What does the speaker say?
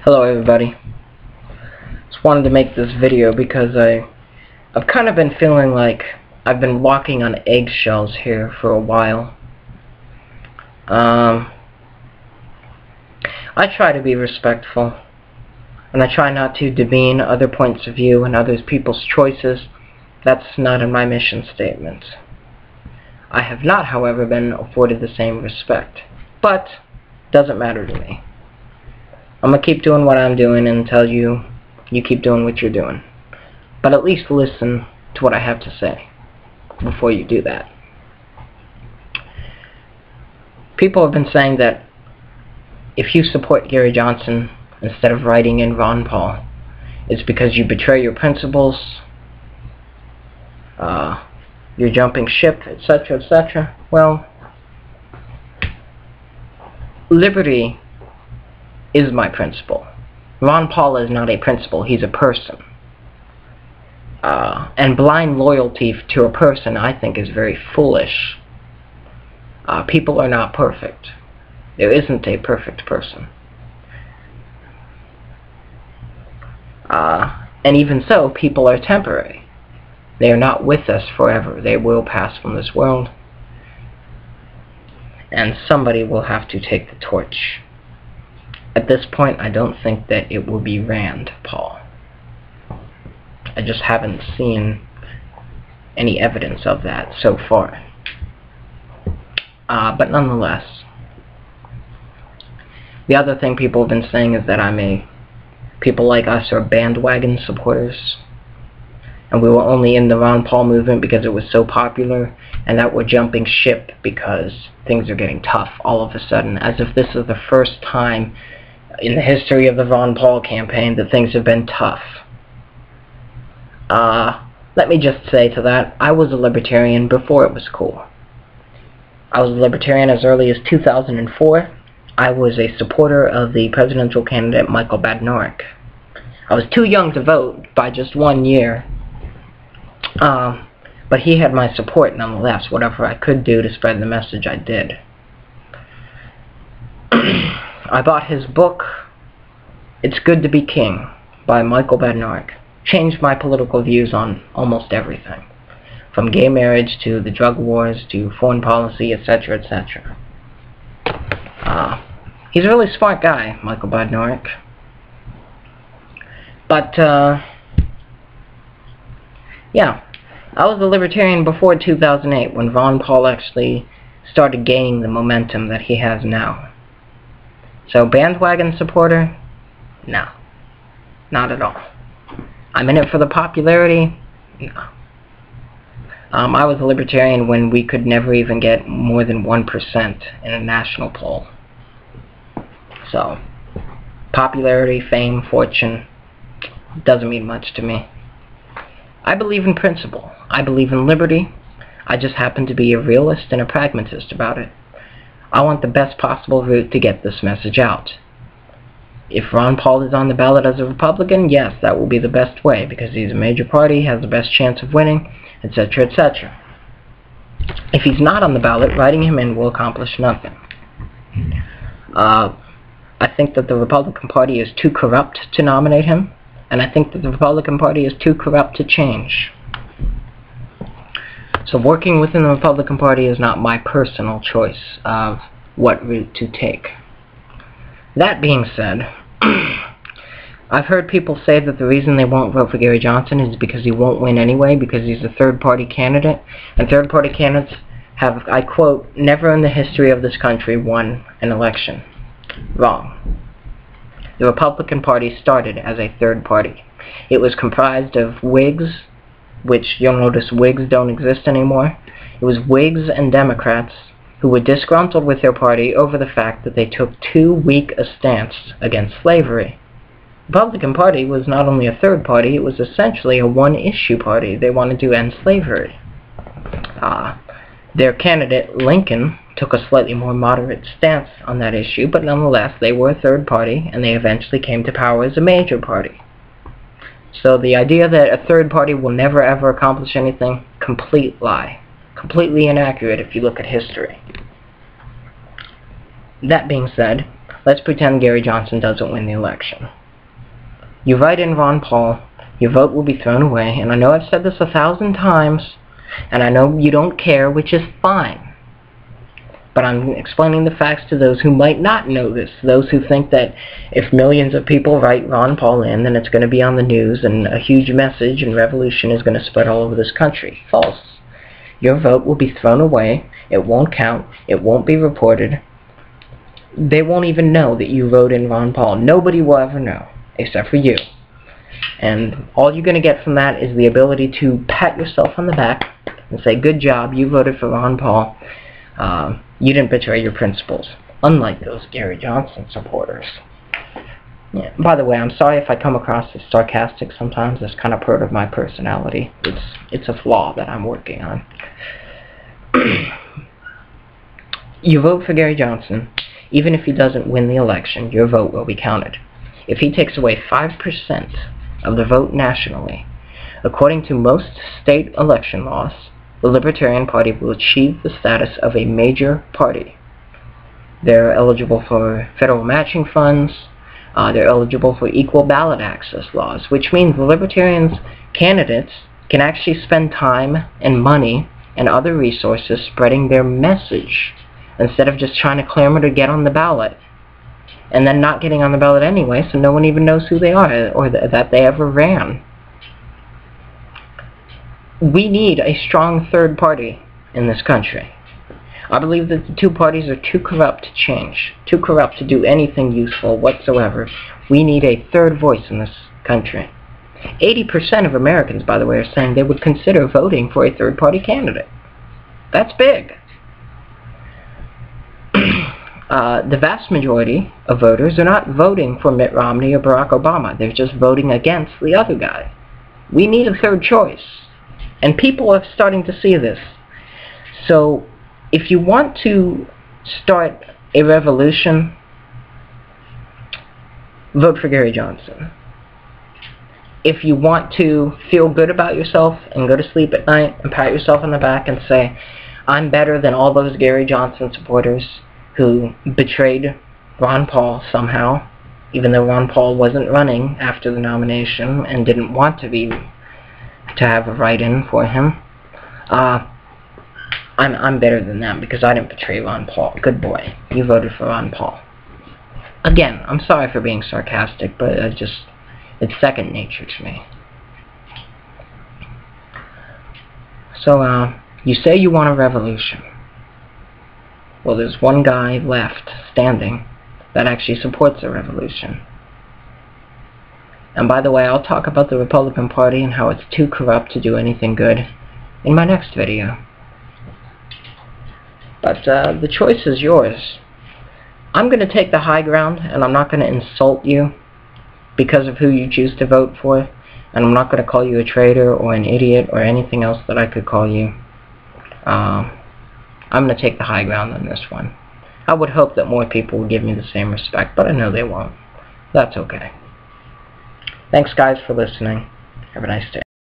Hello everybody. Just wanted to make this video because I've kind of been feeling like I've been walking on eggshells here for a while. I try to be respectful, and I try not to demean other points of view and other people's choices. That's not in my mission statement. I have not, however, been afforded the same respect, but doesn't matter to me. I'm going to keep doing what I'm doing and tell you keep doing what you're doing. But at least listen to what I have to say before you do that. People have been saying that if you support Gary Johnson instead of writing in Ron Paul, it's because you betray your principles, you're jumping ship, etc., etc. Well, liberty is my principle. Ron Paul is not a principle, he's a person. And blind loyalty to a person, I think, is very foolish. People are not perfect. There isn't a perfect person. And even so, people are temporary. They are not with us forever. They will pass from this world. And somebody will have to take the torch. At this point, I don't think that it will be Rand Paul. I just haven't seen any evidence of that so far. But nonetheless, the other thing people have been saying is that people like us are bandwagon supporters, and we were only in the Ron Paul movement because it was so popular, and that we're jumping ship because things are getting tough all of a sudden, as if this is the first time in the history of the Ron Paul campaign that things have been tough. Let me just say to that, I was a libertarian before it was cool. I was a libertarian as early as 2004. I was a supporter of the presidential candidate Michael Badnarik. I was too young to vote by just 1 year, but he had my support nonetheless. Whatever I could do to spread the message, I did. I bought his book, It's Good to Be King, by Michael Badnarik. Changed my political views on almost everything, from gay marriage to the drug wars to foreign policy, etc., etc. He's a really smart guy, Michael Badnarik. But, yeah, I was a libertarian before 2008, when Ron Paul actually started gaining the momentum that he has now. So, bandwagon supporter? No. Not at all. I'm in it for the popularity? No. I was a libertarian when we could never even get more than 1% in a national poll. So, popularity, fame, fortune, doesn't mean much to me. I believe in principle. I believe in liberty. I just happen to be a realist and a pragmatist about it. I want the best possible route to get this message out. If Ron Paul is on the ballot as a Republican, yes, that will be the best way, because he's a major party, has the best chance of winning, etc., etc. If he's not on the ballot, writing him in will accomplish nothing. I think that the Republican Party is too corrupt to nominate him, and I think that the Republican Party is too corrupt to change. So working within the Republican Party is not my personal choice of what route to take. That being said, I've heard people say that the reason they won't vote for Gary Johnson is because he won't win anyway, because he's a third-party candidate, and third-party candidates have, I quote, never in the history of this country won an election. Wrong. The Republican Party started as a third party. It was comprised of Whigs, which you'll notice Whigs don't exist anymore. It was Whigs and Democrats who were disgruntled with their party over the fact that they took too weak a stance against slavery. The Republican Party was not only a third party, it was essentially a one-issue party. They wanted to end slavery. Their candidate, Lincoln, took a slightly more moderate stance on that issue, but nonetheless, they were a third party, and they eventually came to power as a major party. So the idea that a third party will never ever accomplish anything, complete lie. Completely inaccurate if you look at history. That being said, let's pretend Gary Johnson doesn't win the election. You write in Ron Paul, your vote will be thrown away, and I know I've said this 1,000 times, and I know you don't care, which is fine. But I'm explaining the facts to those who might not know this, those who think that if millions of people write Ron Paul in, then it's going to be on the news and a huge message and revolution is going to spread all over this country. False. Your vote will be thrown away. It won't count. It won't be reported. They won't even know that you wrote in Ron Paul. Nobody will ever know, except for you. And all you're going to get from that is the ability to pat yourself on the back and say, good job, you voted for Ron Paul. You didn't betray your principles, unlike those Gary Johnson supporters. Yeah. By the way, I'm sorry if I come across as sarcastic sometimes. That's kind of part of my personality. It's a flaw that I'm working on. You vote for Gary Johnson. Even if he doesn't win the election, your vote will be counted. If he takes away 5% of the vote nationally, according to most state election laws, the Libertarian Party will achieve the status of a major party. They're eligible for federal matching funds. They're eligible for equal ballot access laws, which means the Libertarians candidates can actually spend time and money and other resources spreading their message instead of just trying to clamor to get on the ballot and then not getting on the ballot anyway, so no one even knows who they are or that they ever ran. We need a strong third party in this country. I believe that the two parties are too corrupt to change, too corrupt to do anything useful whatsoever. We need a third voice in this country. 80% of Americans, by the way, are saying they would consider voting for a third party candidate. That's big. The vast majority of voters are not voting for Mitt Romney or Barack Obama. They're just voting against the other guy. We need a third choice. And people are starting to see this. So, if you want to start a revolution, vote for Gary Johnson. If you want to feel good about yourself and go to sleep at night and pat yourself on the back and say, I'm better than all those Gary Johnson supporters who betrayed Ron Paul somehow, even though Ron Paul wasn't running after the nomination and didn't want to have a write-in for him. I'm better than them because I didn't betray Ron Paul. Good boy. You voted for Ron Paul. Again, I'm sorry for being sarcastic, but it's second nature to me. So, you say you want a revolution. Well, there's one guy left standing that actually supports a revolution. And by the way, I'll talk about the Republican Party and how it's too corrupt to do anything good in my next video. But the choice is yours. I'm going to take the high ground, and I'm not going to insult you because of who you choose to vote for, and I'm not going to call you a traitor or an idiot or anything else that I could call you. I'm going to take the high ground on this one. I would hope that more people would give me the same respect, but I know they won't. That's okay. Thanks, guys, for listening. Have a nice day.